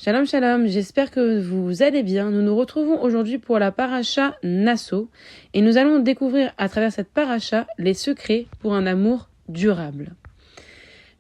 Shalom shalom, j'espère que vous allez bien. Nous nous retrouvons aujourd'hui pour la paracha Nasso et nous allons découvrir à travers cette paracha les secrets pour un amour durable.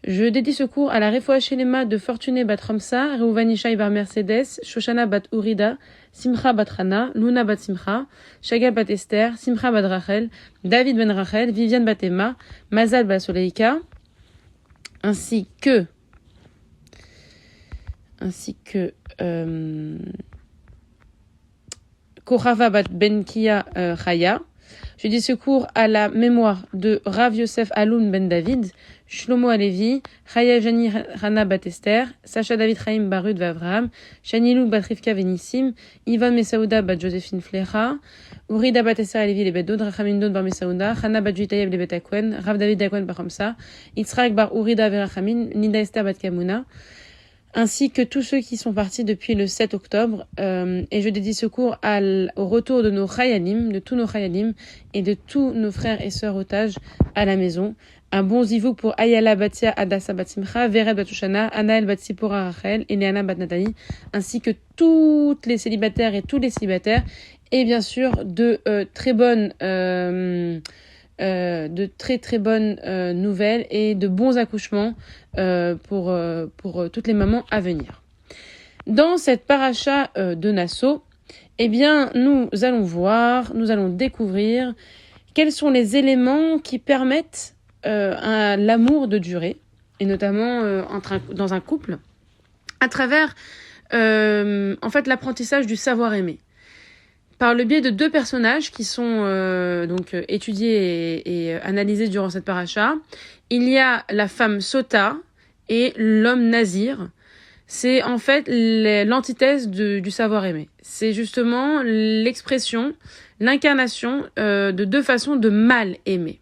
Je dédie ce cours à la Refoua Shelema de Fortuné bat Ramsa, Reuvani Shai bar Mercedes, Shoshana bat Urida, Simcha bat Hana, Luna bat Simcha, Shagal bat Esther, Simcha bat Rachel, David ben Rachel, Viviane bat Emma, Mazal bat Soleika, ainsi que Korava bat Benkia Chaya. Je dis secours à la mémoire de Rav Yosef Aloun ben David, Shlomo Alevi, Chaya Jani Hana bat Esther, Sacha David Chaim Barud Vavraham, Shani Lou bat Rivka Venissim, Ivan Mesaouda bat Joséphine Flecha, Urida bat Esther Alevi les Bedod, Rachamim Dod bar Mesaouda, Hana bat Juitayev les Betakwen, Rav David Dakwen bar Hamsa, Yitzhak bar Urida Verachamim, Nida Esther bat Kamuna, ainsi que tous ceux qui sont partis depuis le 7 octobre. Et je dédie secours au retour de nos Chayalim, de tous nos Chayalim et de tous nos frères et sœurs otages à la maison. Un bon zivou pour Ayala Batia Adassa Batsimcha, Vered Batushana, Anaël Batsipora Rachel, Eliana Batnatani, ainsi que toutes les célibataires et tous les célibataires. Et bien sûr, de très bonnes nouvelles et de bons accouchements pour toutes les mamans à venir. Dans cette paracha de Nasso, eh bien, nous allons découvrir quels sont les éléments qui permettent à l'amour de durer, et notamment dans un couple, à travers l'apprentissage du savoir aimer. Par le biais de deux personnages qui sont étudiés et analysés durant cette paracha. Il y a la femme Sota et l'homme Nazir. C'est en fait l'antithèse du savoir-aimer. C'est justement l'expression, l'incarnation de deux façons de mal aimer.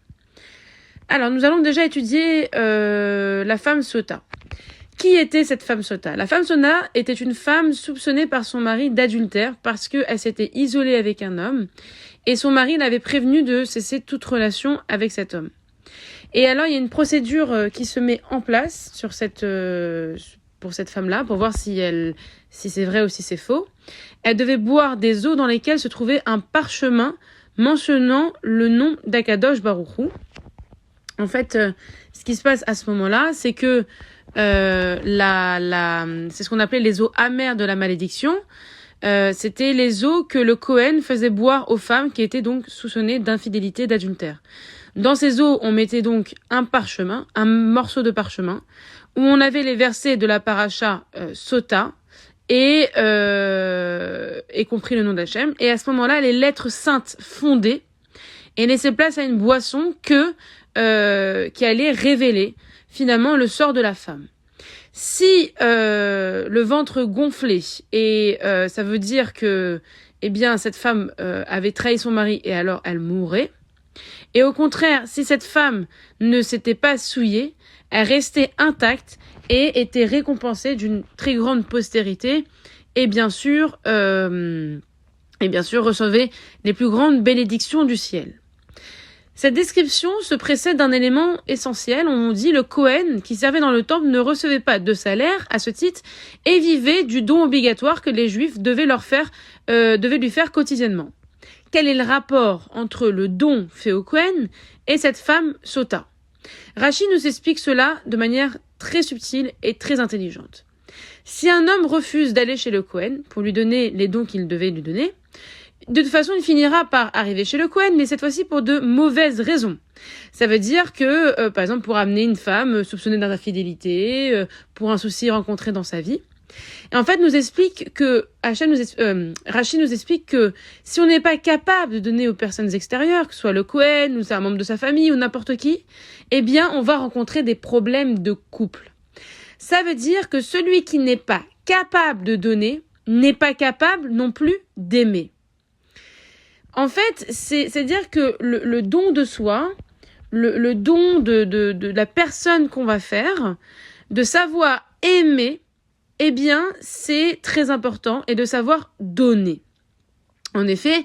Alors, nous allons déjà étudier la femme Sota. Qui était cette femme Sota ? La femme Sota était une femme soupçonnée par son mari d'adultère parce qu'elle s'était isolée avec un homme et son mari l'avait prévenue de cesser toute relation avec cet homme. Et alors, il y a une procédure qui se met en place pour cette femme-là, pour voir si c'est vrai ou si c'est faux. Elle devait boire des eaux dans lesquelles se trouvait un parchemin mentionnant le nom d'Akadosh Baruch Hu. En fait, ce qui se passe à ce moment-là, c'est que c'est ce qu'on appelait les eaux amères de la malédiction. C'était les eaux que le Kohen faisait boire aux femmes qui étaient donc soupçonnées d'infidélité, d'adultère. Dans ces eaux, on mettait donc un morceau de parchemin, où on avait les versets de la paracha Sota, et compris le nom d'Hachem. Et à ce moment-là, les lettres saintes fondaient et laissaient place à une boisson qui allait révéler finalement le sort de la femme. Si le ventre gonflait, et ça veut dire que cette femme avait trahi son mari et alors elle mourrait. Et au contraire, si cette femme ne s'était pas souillée, elle restait intacte et était récompensée d'une très grande postérité et bien sûr recevait les plus grandes bénédictions du ciel. Cette description se précède d'un élément essentiel. On dit le Kohen, qui servait dans le temple, ne recevait pas de salaire à ce titre et vivait du don obligatoire que les Juifs devaient lui faire quotidiennement. Quel est le rapport entre le don fait au Kohen et cette femme Sota ? Rashi nous explique cela de manière très subtile et très intelligente. Si un homme refuse d'aller chez le Kohen pour lui donner les dons qu'il devait lui donner, de toute façon, il finira par arriver chez le Kohen, mais cette fois-ci pour de mauvaises raisons. Ça veut dire que, par exemple, pour amener une femme soupçonnée d'infidélité, pour un souci rencontré dans sa vie. Et en fait, Rashi nous explique que si on n'est pas capable de donner aux personnes extérieures, que ce soit le Kohen, ou c'est un membre de sa famille, ou n'importe qui, eh bien, on va rencontrer des problèmes de couple. Ça veut dire que celui qui n'est pas capable de donner, n'est pas capable non plus d'aimer. En fait, c'est-à-dire que le don de soi, le don de la personne qu'on va faire, de savoir aimer, eh bien, c'est très important, et de savoir donner. En effet,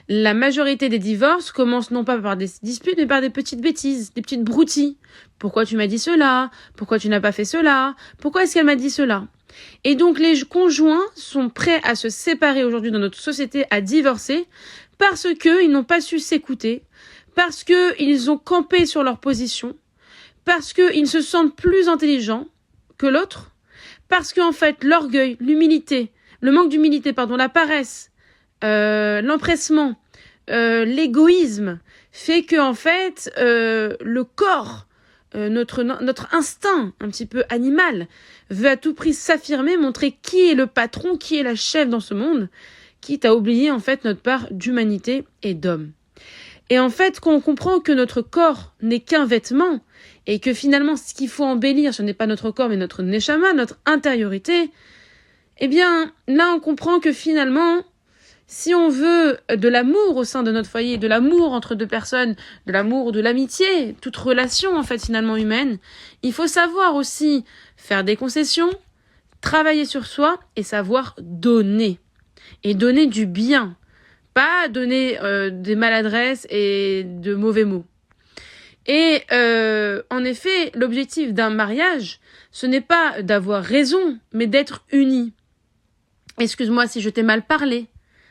la majorité des divorces commencent non pas par des disputes, mais par des petites bêtises, des petites broutilles. Pourquoi tu m'as dit cela ? Pourquoi tu n'as pas fait cela ? Pourquoi est-ce qu'elle m'a dit cela ? Et donc les conjoints sont prêts à se séparer aujourd'hui dans notre société, à divorcer, parce qu'ils n'ont pas su s'écouter, parce qu'ils ont campé sur leur position, parce qu'ils se sentent plus intelligents que l'autre, parce qu'en fait l'orgueil, l'humilité, le manque d'humilité, la paresse, l'empressement, l'égoïsme fait que en fait le corps, notre instinct un petit peu animal veut à tout prix s'affirmer, montrer qui est le patron, qui est la chef dans ce monde, quitte à oublier en fait notre part d'humanité et d'homme. Et en fait, quand on comprend que notre corps n'est qu'un vêtement, et que finalement ce qu'il faut embellir, ce n'est pas notre corps mais notre neshama, notre intériorité, eh bien là on comprend que finalement, si on veut de l'amour au sein de notre foyer, de l'amour entre deux personnes, de l'amour, de l'amitié, toute relation en fait finalement humaine, il faut savoir aussi faire des concessions, travailler sur soi et savoir donner. Et donner du bien, pas donner des maladresses et de mauvais mots. Et en effet, l'objectif d'un mariage, ce n'est pas d'avoir raison, mais d'être unis. Excuse-moi si je t'ai mal parlé.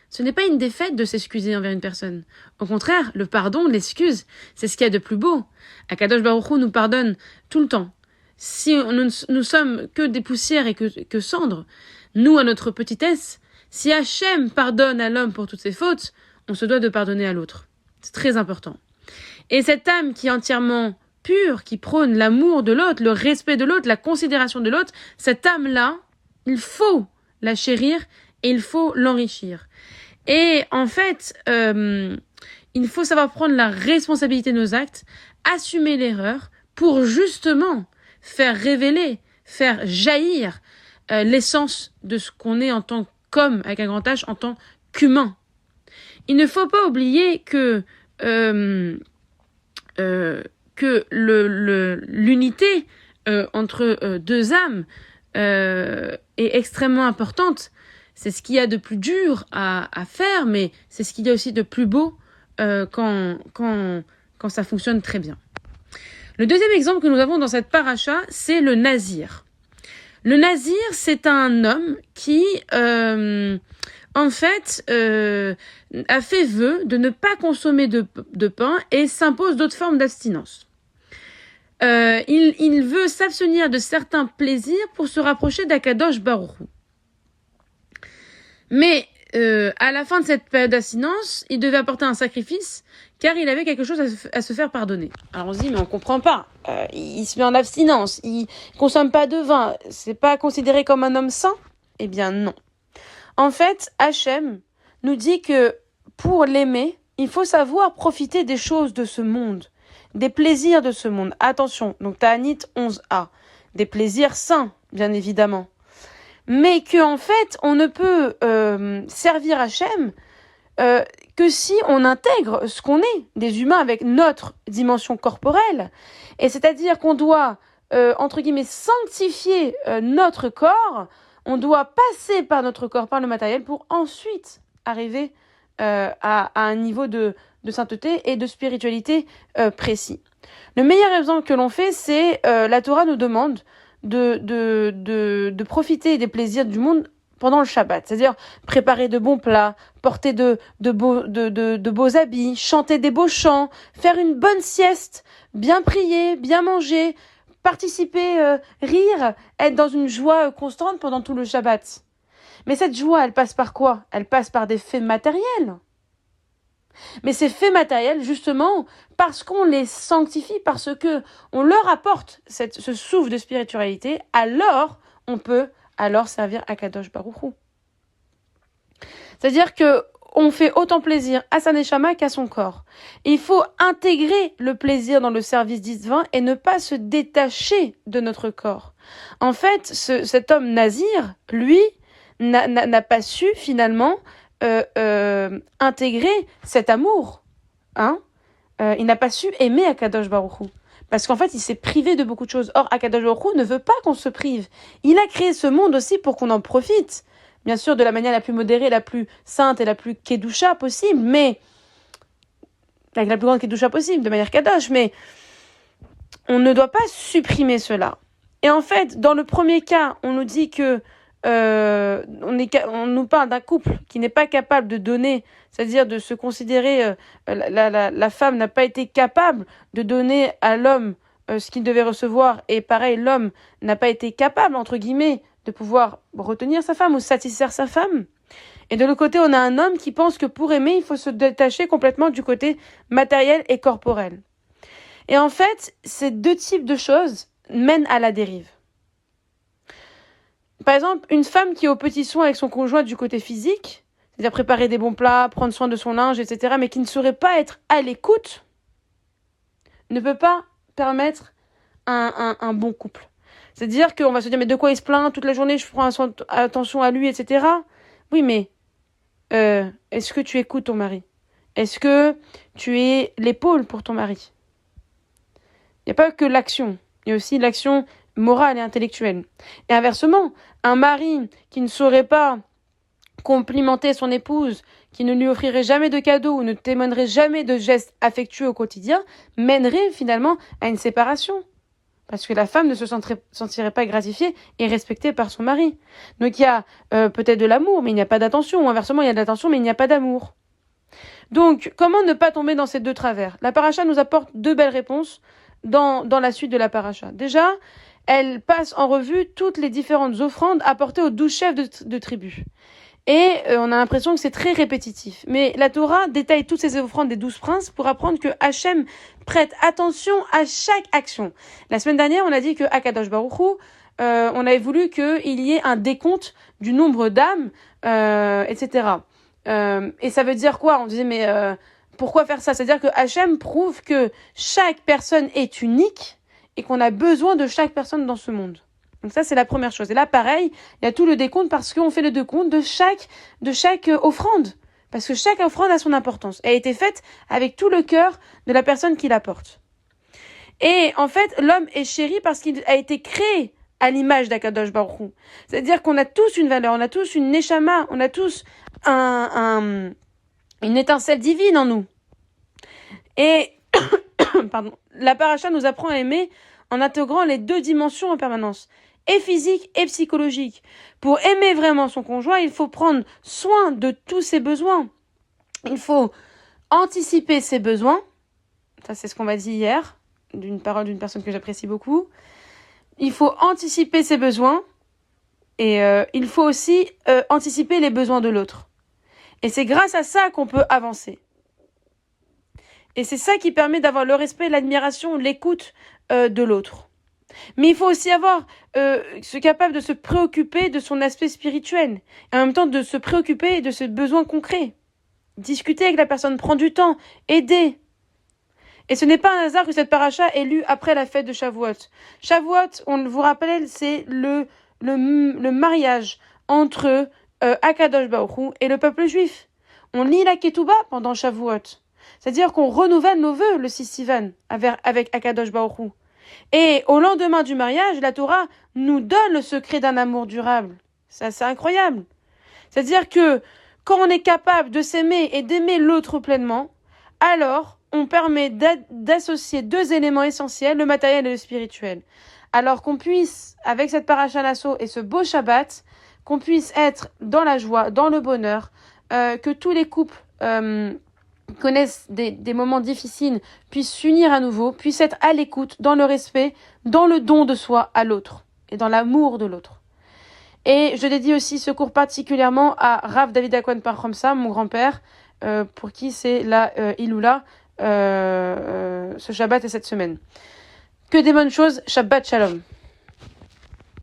Ce n'est pas une défaite de s'excuser envers une personne. Au contraire, le pardon, l'excuse, c'est ce qu'il y a de plus beau. Akadosh Baruch Hu nous pardonne tout le temps. Si nous sommes que des poussières et que cendres, nous, à notre petitesse, si Hachem pardonne à l'homme pour toutes ses fautes, on se doit de pardonner à l'autre. C'est très important. Et cette âme qui est entièrement pure, qui prône l'amour de l'autre, le respect de l'autre, la considération de l'autre, cette âme-là, il faut la chérir et il faut l'enrichir. Et en fait, il faut savoir prendre la responsabilité de nos actes, assumer l'erreur pour justement faire révéler, faire jaillir l'essence de ce qu'on est en tant qu'homme, avec un grand H, en tant qu'humain. Il ne faut pas oublier que l'unité entre deux âmes est extrêmement importante. C'est ce qu'il y a de plus dur à faire, mais c'est ce qu'il y a aussi de plus beau quand ça fonctionne très bien. Le deuxième exemple que nous avons dans cette paracha, c'est le nazir. Le nazir, c'est un homme qui, en fait, a fait vœu de ne pas consommer de pain et s'impose d'autres formes d'abstinence. Il veut s'abstenir de certains plaisirs pour se rapprocher d'Akadosh Baruch Hu. Mais à la fin de cette période d'abstinence, il devait apporter un sacrifice car il avait quelque chose à se faire pardonner. Alors on se dit, mais on comprend pas. Il se met en abstinence, il consomme pas de vin, c'est pas considéré comme un homme saint? Eh bien non. En fait, Hachem nous dit que pour l'aimer, il faut savoir profiter des choses de ce monde, des plaisirs de ce monde. Attention, donc Ta'anit 11a, des plaisirs sains, bien évidemment. Mais que en fait, on ne peut servir Hachem que si on intègre ce qu'on est, des humains avec notre dimension corporelle. Et c'est-à-dire qu'on doit, entre guillemets, sanctifier notre corps, on doit passer par notre corps, par le matériel, pour ensuite arriver à un niveau de sainteté et de spiritualité précis. Le meilleur exemple que l'on fait, c'est la Torah nous demande de profiter des plaisirs du monde pendant le Shabbat, c'est-à-dire préparer de bons plats, porter de beaux habits, chanter des beaux chants, faire une bonne sieste, bien prier, bien manger, participer, rire, être dans une joie constante pendant tout le Shabbat. Mais cette joie, elle passe par quoi? Elle passe par des faits matériels. Mais ces faits matériels, justement, parce qu'on les sanctifie, parce que on leur apporte ce souffle de spiritualité, alors on peut servir Akadosh Baruch Hu. C'est-à-dire que on fait autant plaisir à sa neshama qu'à son corps. Et il faut intégrer le plaisir dans le service divin et ne pas se détacher de notre corps. En fait, cet homme nazir, lui, n'a pas su finalement intégrer cet amour. Il n'a pas su aimer Akadosh Baruch Hu. Parce qu'en fait, il s'est privé de beaucoup de choses. Or, Akadosh Baruch Hu ne veut pas qu'on se prive. Il a créé ce monde aussi pour qu'on en profite. Bien sûr, de la manière la plus modérée, la plus sainte et la plus kedusha possible, mais avec la plus grande kedusha possible, de manière kadosh, mais on ne doit pas supprimer cela. Et en fait, dans le premier cas, on nous dit que on nous parle d'un couple qui n'est pas capable de donner, c'est-à-dire de se considérer, la femme n'a pas été capable de donner à l'homme ce qu'il devait recevoir, et pareil, l'homme n'a pas été capable, entre guillemets, de pouvoir retenir sa femme ou satisfaire sa femme. Et de l'autre côté, on a un homme qui pense que pour aimer, il faut se détacher complètement du côté matériel et corporel. Et en fait, ces deux types de choses mènent à la dérive. Par exemple, une femme qui est au petit soin avec son conjoint du côté physique, c'est-à-dire préparer des bons plats, prendre soin de son linge, etc., mais qui ne saurait pas être à l'écoute, ne peut pas permettre un bon couple. C'est-à-dire qu'on va se dire, mais de quoi il se plaint toute la journée, je prends attention à lui, etc. Oui, mais est-ce que tu écoutes ton mari? Est-ce que tu es l'épaule pour ton mari? Il n'y a pas que l'action, il y a aussi l'action morale et intellectuelle. Et inversement, un mari qui ne saurait pas complimenter son épouse, qui ne lui offrirait jamais de cadeaux ou ne témoignerait jamais de gestes affectueux au quotidien, mènerait finalement à une séparation. Parce que la femme ne se sentirait pas gratifiée et respectée par son mari. Donc il y a peut-être de l'amour, mais il n'y a pas d'attention. Ou inversement, il y a de l'attention, mais il n'y a pas d'amour. Donc, comment ne pas tomber dans ces deux travers? La paracha nous apporte deux belles réponses dans la suite de la paracha. Déjà, elle passe en revue toutes les différentes offrandes apportées aux 12 chefs de tribus. Et on a l'impression que c'est très répétitif. Mais la Torah détaille toutes ces offrandes des 12 princes pour apprendre que Hachem prête attention à chaque action. La semaine dernière, on a dit que Akadosh Baruch Hu, on avait voulu qu'il y ait un décompte du nombre d'âmes, etc. Et ça veut dire quoi? On disait, mais pourquoi faire ça? C'est-à-dire que Hachem prouve que chaque personne est unique et qu'on a besoin de chaque personne dans ce monde. Donc ça, c'est la première chose. Et là, pareil, il y a tout le décompte parce qu'on fait le décompte de chaque offrande. Parce que chaque offrande a son importance. Elle a été faite avec tout le cœur de la personne qui l'apporte. Et en fait, l'homme est chéri parce qu'il a été créé à l'image d'Akadosh Baruch Hu. C'est-à-dire qu'on a tous une valeur, on a tous une neshama, on a tous une étincelle divine en nous. Et pardon, la paracha nous apprend à aimer en intégrant les deux dimensions en permanence, et physique et psychologique. Pour aimer vraiment son conjoint, il faut prendre soin de tous ses besoins. Il faut anticiper ses besoins. Ça, c'est ce qu'on m'a dit hier, d'une parole d'une personne que j'apprécie beaucoup. Il faut anticiper ses besoins et il faut aussi anticiper les besoins de l'autre. Et c'est grâce à ça qu'on peut avancer. Et c'est ça qui permet d'avoir le respect, l'admiration, l'écoute de l'autre. Mais il faut aussi se capable de se préoccuper de son aspect spirituel. Et en même temps de se préoccuper de ses besoins concrets. Discuter avec la personne, prendre du temps, aider. Et ce n'est pas un hasard que cette paracha est lue après la fête de Shavuot. Shavuot, on vous rappelle, c'est le mariage entre Akadosh Baruch Hu et le peuple juif. On lit la Ketouba pendant Shavuot. C'est-à-dire qu'on renouvelle nos vœux le 6 Sivan avec Akadosh Baruch Hu. Et au lendemain du mariage, la Torah nous donne le secret d'un amour durable. Ça, c'est incroyable. C'est-à-dire que quand on est capable de s'aimer et d'aimer l'autre pleinement, alors on permet d'associer deux éléments essentiels, le matériel et le spirituel. Alors qu'on puisse, avec cette paracha Nasso et ce beau Shabbat, qu'on puisse être dans la joie, dans le bonheur, que tous les couples connaissent des moments difficiles, puissent s'unir à nouveau, puissent être à l'écoute, dans le respect, dans le don de soi à l'autre et dans l'amour de l'autre. Et je dédie aussi ce cours particulièrement à Rav David Akwan Parchamsa, mon grand-père, pour qui c'est la Iloula, ce Shabbat et cette semaine. Que des bonnes choses, Shabbat Shalom.